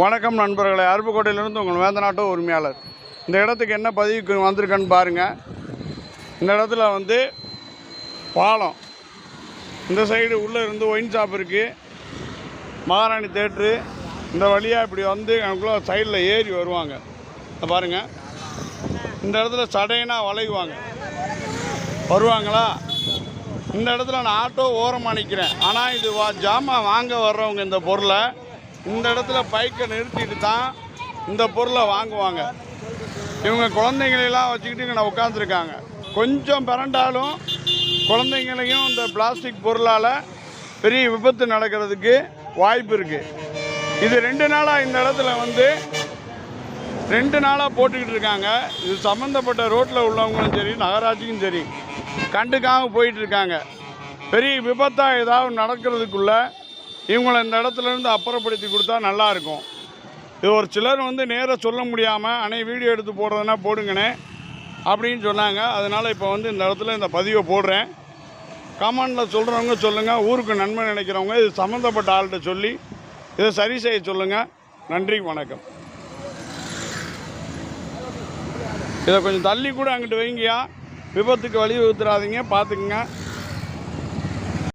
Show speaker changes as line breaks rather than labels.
வணக்கம் நண்பர்களே, அருப்புக்கோட்டையிலிருந்து உங்கள் வேந்தநாட்டு உரிமையாளர். இந்த இடத்துக்கு என்ன பதிவுக்கு வந்திருக்கேன்னு பாருங்கள். இந்த இடத்துல வந்து பாலம், இந்த சைடு உள்ளே இருந்து ஒயின் ஷாப் இருக்குது, மகாராணி தேட்ரு. இந்த வழியாக இப்படி வந்து எனக்குள்ளே சைடில் ஏறி வருவாங்க. பாருங்கள், இந்த இடத்துல சடையனாக வளைவாங்க வருவாங்களா. இந்த இடத்துல நான் ஆட்டோ ஓரமாக நிற்கிறேன். ஆனால் இது ஜாமான் வாங்க வர்றவங்க இந்த பொருளை இந்த இடத்துல பைக்கை நிறுத்திட்டு தான் இந்த பொருளை வாங்குவாங்க. இவங்க குழந்தைங்களெல்லாம் வச்சுக்கிட்டு இங்கே உட்காந்துருக்காங்க. கொஞ்சம் பிறண்டாலும் குழந்தைங்களையும் இந்த பிளாஸ்டிக் பொருளால் பெரிய விபத்து நடக்கிறதுக்கு வாய்ப்பு இருக்குது. இது 2 நாளாக இந்த இடத்துல வந்து 2 நாளாக போட்டுக்கிட்டு இருக்காங்க. இது சம்மந்தப்பட்ட ரோட்டில் உள்ளவங்களும் சரி, நகராட்சியும் சரி, கண்டுக்காமல் போயிட்டுருக்காங்க. பெரிய விபத்தாக ஏதாவது நடக்கிறதுக்குள்ளே இவங்களை இந்த இடத்துலேருந்து அப்புறப்படுத்தி கொடுத்தா நல்லாயிருக்கும். இது ஒரு சிலர் வந்து நேராக சொல்ல முடியாமல் வீடியோ எடுத்து போடுறதுனா போடுங்கண்ணே அப்படின்னு சொன்னாங்க. அதனால் இப்போ வந்து இந்த இடத்துல இந்த பதிவை போடுறேன். கமெண்டில் சொல்கிறவங்க சொல்லுங்கள், ஊருக்கு நன்மை நினைக்கிறவங்க இது சம்மந்தப்பட்ட ஆள்கிட்ட சொல்லி இதை சரி செய்ய சொல்லுங்கள். நன்றி, வணக்கம். இதை கொஞ்சம் தள்ளி கூட அங்கிட்டு வைங்கயா, விபத்துக்கு வழி வகுத்துறாதீங்க, பார்த்துக்குங்க.